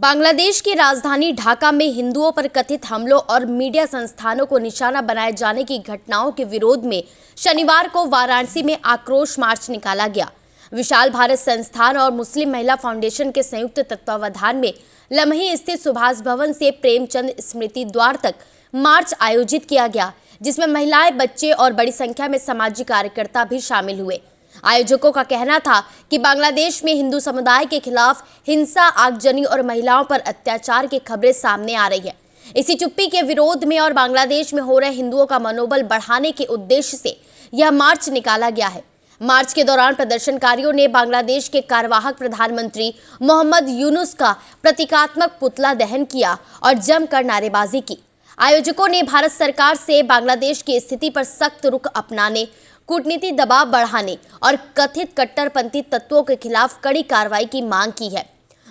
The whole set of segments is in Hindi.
बांग्लादेश की राजधानी ढाका में हिंदुओं पर कथित हमलों और मीडिया संस्थानों को निशाना बनाए जाने की घटनाओं के विरोध में शनिवार को वाराणसी में आक्रोश मार्च निकाला गया। विशाल भारत संस्थान और मुस्लिम महिला फाउंडेशन के संयुक्त तत्वावधान में लम्ही स्थित सुभाष भवन से प्रेमचंद स्मृति द्वार तक मार्च आयोजित किया गया, जिसमें महिलाएं, बच्चे और बड़ी संख्या में सामाजिक कार्यकर्ता भी शामिल हुए। आयोजकों का कहना था कि बांग्लादेश में हिंदू समुदाय के खिलाफ हिंसा, आगजनी और महिलाओं पर अत्याचार की खबरें सामने आ रही है। इसी चुप्पी के विरोध में और बांग्लादेश में हो रहे हिंदुओं का मनोबल बढ़ाने के उद्देश्य से यह मार्च निकाला गया है। मार्च के दौरान प्रदर्शनकारियों ने बांग्लादेश के कार्यवाहक प्रधानमंत्री मोहम्मद यूनुस का प्रतीकात्मक पुतला दहन किया और जमकर नारेबाजी की। आयोजकों ने भारत सरकार से बांग्लादेश की स्थिति पर सख्त रुख अपनाने, कूटनीतिक दबाव बढ़ाने और कथित कट्टरपंथी तत्वों के खिलाफ कड़ी कार्रवाई की मांग की है।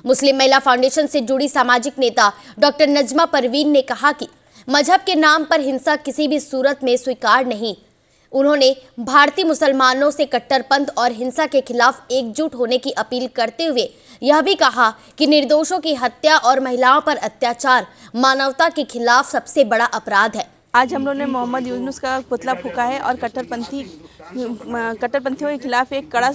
मुस्लिम महिला फाउंडेशन से जुड़ी सामाजिक नेता डॉक्टर नजमा परवीन ने कहा कि मजहब के नाम पर हिंसा किसी भी सूरत में स्वीकार नहीं। उन्होंने भारतीय मुसलमानों से कट्टरपंथ और हिंसा के खिलाफ एकजुट होने की अपील करते हुए यह भी कहा कि निर्दोषों की हत्या और महिलाओं पर अत्याचार मानवता के खिलाफ सबसे बड़ा अपराध है। आज हम लोगों ने मोहम्मद यूनुस का पुतला फूंका है और कट्टरपंथियों के खिलाफ एक कड़ा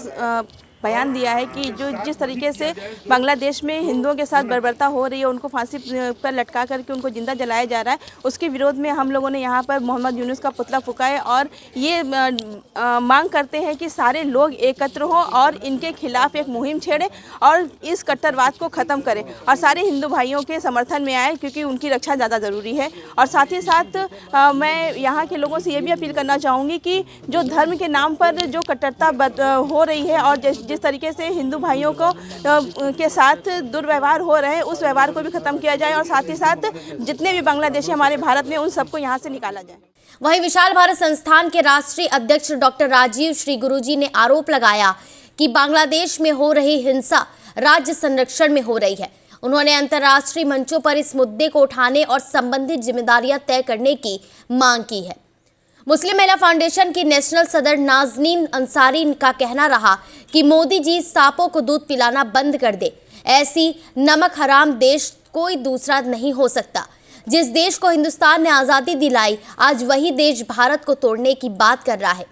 बयान दिया है कि जो जिस तरीके से बांग्लादेश में हिंदुओं के साथ बर्बरता हो रही है, उनको फांसी पर लटका करके उनको जिंदा जलाया जा रहा है, उसके विरोध में हम लोगों ने यहाँ पर मोहम्मद यूनुस का पुतला फूंका है और ये मांग करते हैं कि सारे लोग एकत्र हों और इनके खिलाफ एक मुहिम छेड़ें और इस कट्टरवाद को ख़त्म करें और सारे हिंदू भाइयों के समर्थन में आए, क्योंकि उनकी रक्षा ज़्यादा ज़रूरी है। और साथ ही साथ मैं यहाँ के लोगों से ये भी अपील करना चाहूँगी कि जो धर्म के नाम पर जो कट्टरता हो रही है और जिस तरीके से हिंदू भाइयों को के साथ दुर्व्यवहार हो रहे हैं, उस व्यवहार को भी खत्म किया जाए और साथ ही साथ जितने भी बांग्लादेशी हमारे भारत में उन सबको यहाँ से निकाला जाए। वहीं विशाल भारत संस्थान के राष्ट्रीय अध्यक्ष डॉक्टर राजीव श्री गुरुजी ने आरोप लगाया कि बांग्लादेश में हो रही हिंसा राज्य संरक्षण में हो रही है। उन्होंने अंतर्राष्ट्रीय मंचों पर इस मुद्दे को उठाने और संबंधित जिम्मेदारियां तय करने की मांग की है। मुस्लिम महिला फाउंडेशन की नेशनल सदर नाजनीन अंसारी का कहना रहा कि मोदी जी सांपों को दूध पिलाना बंद कर दे। ऐसी नमक हराम देश कोई दूसरा नहीं हो सकता। जिस देश को हिंदुस्तान ने आज़ादी दिलाई, आज वही देश भारत को तोड़ने की बात कर रहा है।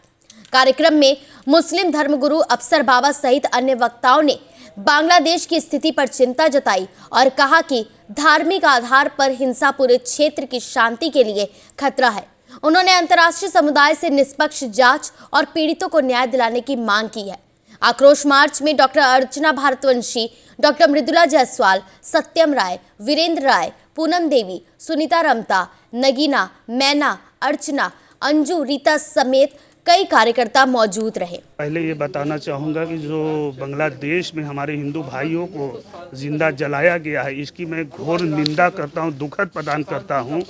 कार्यक्रम में मुस्लिम धर्मगुरु अफसर बाबा सहित अन्य वक्ताओं ने बांग्लादेश की स्थिति पर चिंता जताई और कहा कि धार्मिक आधार पर हिंसा पूरे क्षेत्र की शांति के लिए खतरा है। उन्होंने अंतर्राष्ट्रीय समुदाय से निष्पक्ष जांच और पीड़ितों को न्याय दिलाने की मांग की है। आक्रोश मार्च में डॉक्टर अर्चना भारतवंशी, डॉक्टर मृदुला जायसवाल, सत्यम राय, वीरेंद्र राय, पूनम देवी, सुनीता रमता, नगीना, मैना, अर्चना, अंजू, रीता समेत कई कार्यकर्ता मौजूद रहे। पहले ये बताना चाहूँगा कि जो बांग्लादेश में हमारे हिंदू भाइयों को जिंदा जलाया गया है, इसकी मैं घोर निंदा करता हूँ, दुखद प्रदान करता हूँ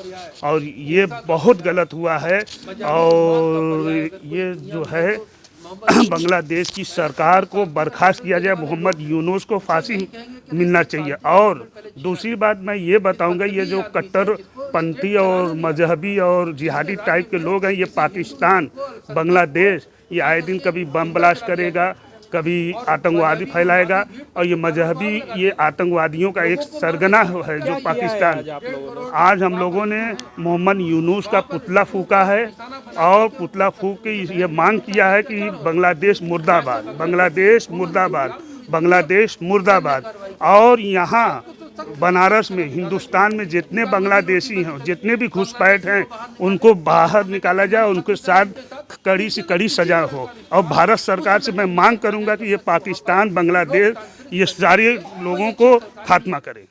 और ये बहुत गलत हुआ है। और ये जो है बांग्लादेश की सरकार को बर्खास्त किया जाए, मोहम्मद यूनुस को फांसी मिलना चाहिए। और दूसरी बात मैं ये बताऊंगा, ये जो कट्टरपंथी और मजहबी और जिहादी टाइप के लोग हैं, ये पाकिस्तान, बांग्लादेश, ये आए दिन कभी बम ब्लास्ट करेगा, कभी आतंकवादी फैलाएगा और ये मजहबी, ये आतंकवादियों का एक सरगना है जो पाकिस्तान। आज हम लोगों ने मोहम्मद यूनुस का पुतला फूंका है और पुतला फूंक के ये मांग किया है कि बांग्लादेश मुर्दाबाद, बांग्लादेश मुर्दाबाद, बांग्लादेश मुर्दाबाद। और यहाँ बनारस में, हिंदुस्तान में जितने बांग्लादेशी हैं, जितने भी घुसपैठ हैं, उनको बाहर निकाला जाए, उनके साथ कड़ी से कड़ी सजा हो। और भारत सरकार से मैं मांग करूंगा कि ये पाकिस्तान, बांग्लादेश, ये सारे लोगों को खात्मा करें।